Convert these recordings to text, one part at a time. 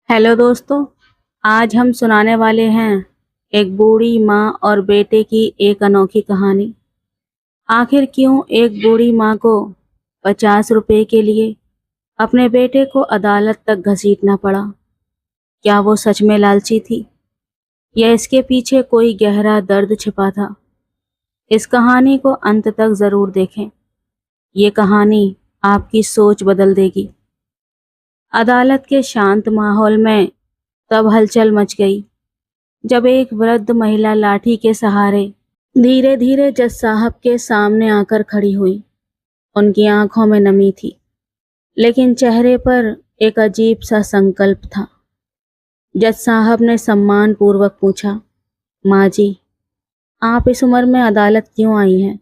Hello दोस्तों। आज हम सुनाने वाले हैं एक बूढ़ी माँ और बेटे की एक अनोखी कहानी। आखिर क्यों एक बूढ़ी माँ को 50 रुपए के लिए अपने बेटे को अदालत तक घसीटना पड़ा? क्या वो सच में लालची थी या इसके पीछे कोई गहरा दर्द छिपा था? इस कहानी को अंत तक ज़रूर देखें। ये कहानी आपकी सोच बदल देगी। अदालत के शांत माहौल में तब हलचल मच गई जब एक वृद्ध महिला लाठी के सहारे धीरे धीरे जज साहब के सामने आकर खड़ी हुई। उनकी आंखों में नमी थी, लेकिन चेहरे पर एक अजीब सा संकल्प था। जज साहब ने सम्मान पूर्वक पूछा, माँ जी, आप इस उम्र में अदालत क्यों आई हैं?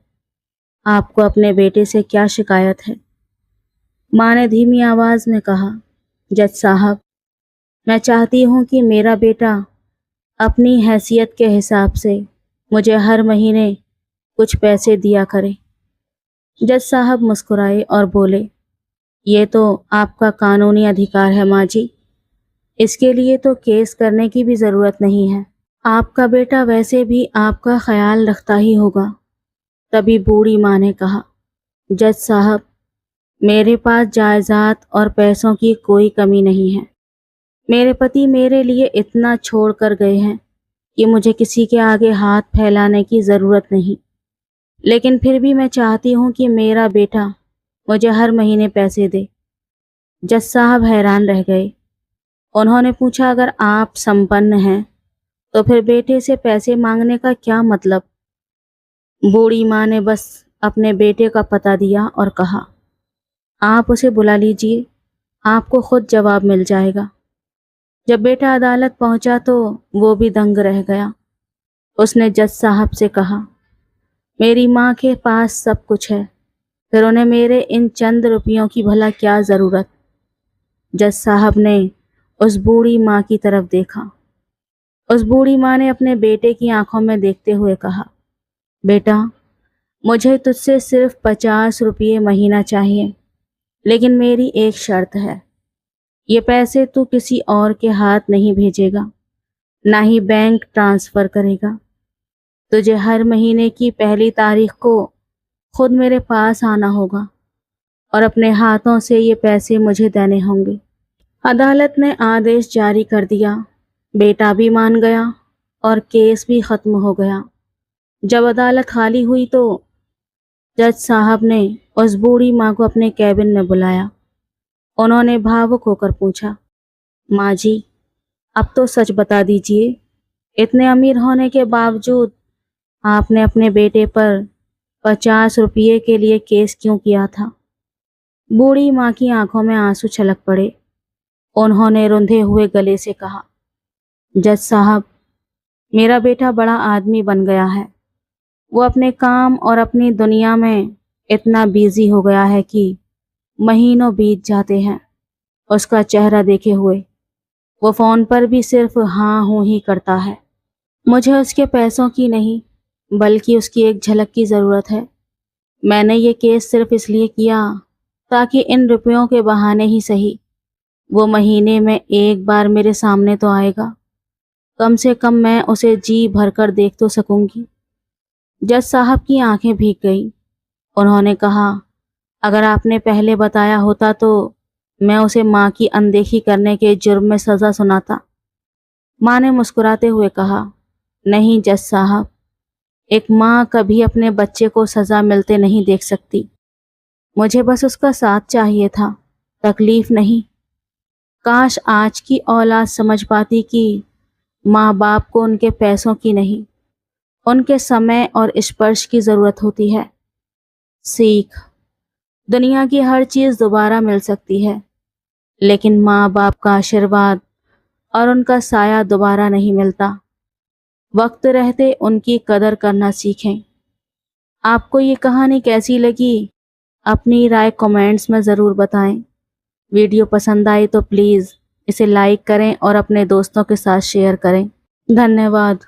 आपको अपने बेटे से क्या शिकायत है? माँ ने धीमी आवाज में कहा, जज साहब, मैं चाहती हूँ कि मेरा बेटा अपनी हैसियत के हिसाब से मुझे हर महीने कुछ पैसे दिया करे। जज साहब मुस्कुराए और बोले, ये तो आपका कानूनी अधिकार है माँ जी, इसके लिए तो केस करने की भी ज़रूरत नहीं है। आपका बेटा वैसे भी आपका ख्याल रखता ही होगा। तभी बूढ़ी माँ ने कहा, जज साहब, मेरे पास जायदाद और पैसों की कोई कमी नहीं है। मेरे पति मेरे लिए इतना छोड़ कर गए हैं कि मुझे किसी के आगे हाथ फैलाने की ज़रूरत नहीं, लेकिन फिर भी मैं चाहती हूँ कि मेरा बेटा मुझे हर महीने पैसे दे। जज साहब हैरान रह गए। उन्होंने पूछा, अगर आप संपन्न हैं तो फिर बेटे से पैसे मांगने का क्या मतलब? बूढ़ी माँ ने बस अपने बेटे का पता दिया और कहा, आप उसे बुला लीजिए, आपको खुद जवाब मिल जाएगा। जब बेटा अदालत पहुंचा तो वो भी दंग रह गया। उसने जज साहब से कहा, मेरी माँ के पास सब कुछ है, फिर उन्हें मेरे इन चंद रुपयों की भला क्या ज़रूरत? जज साहब ने उस बूढ़ी माँ की तरफ देखा। उस बूढ़ी माँ ने अपने बेटे की आंखों में देखते हुए कहा, बेटा, मुझे तुझसे सिर्फ 50 रुपये महीना चाहिए, लेकिन मेरी एक शर्त है। ये पैसे तू किसी और के हाथ नहीं भेजेगा, ना ही बैंक ट्रांसफ़र करेगा। तुझे हर महीने की पहली तारीख को खुद मेरे पास आना होगा और अपने हाथों से ये पैसे मुझे देने होंगे। अदालत ने आदेश जारी कर दिया। बेटा भी मान गया और केस भी ख़त्म हो गया। जब अदालत खाली हुई तो जज साहब ने उस बूढ़ी माँ को अपने कैबिन में बुलाया। उन्होंने भावुक होकर पूछा, माँ जी, अब तो सच बता दीजिए, इतने अमीर होने के बावजूद आपने अपने बेटे पर 50 रुपये के लिए केस क्यों किया था? बूढ़ी माँ की आंखों में आंसू छलक पड़े। उन्होंने रुंधे हुए गले से कहा, जज साहब, मेरा बेटा बड़ा आदमी बन गया है। वो अपने काम और अपनी दुनिया में इतना बिजी हो गया है कि महीनों बीत जाते हैं उसका चेहरा देखे हुए। वो फ़ोन पर भी सिर्फ हाँ हूँ ही करता है। मुझे उसके पैसों की नहीं, बल्कि उसकी एक झलक की ज़रूरत है। मैंने ये केस सिर्फ इसलिए किया ताकि इन रुपयों के बहाने ही सही वो महीने में एक बार मेरे सामने तो आएगा। कम से कम मैं उसे जी भरकर देख तो सकूंगी। जज साहब की आंखें भीग गईं। उन्होंने कहा, अगर आपने पहले बताया होता तो मैं उसे माँ की अनदेखी करने के जुर्म में सज़ा सुनाता। माँ ने मुस्कुराते हुए कहा, नहीं जज साहब, एक माँ कभी अपने बच्चे को सज़ा मिलते नहीं देख सकती। मुझे बस उसका साथ चाहिए था, तकलीफ नहीं। काश आज की औलाद समझ पाती कि माँ बाप को उनके पैसों की नहीं, उनके समय और स्पर्श की ज़रूरत होती है। सीख, दुनिया की हर चीज़ दोबारा मिल सकती है, लेकिन माँ बाप का आशीर्वाद और उनका साया दोबारा नहीं मिलता। वक्त रहते उनकी कदर करना सीखें। आपको ये कहानी कैसी लगी? अपनी राय कमेंट्स में ज़रूर बताएं। वीडियो पसंद आई तो प्लीज़ इसे लाइक करें और अपने दोस्तों के साथ शेयर करें। धन्यवाद।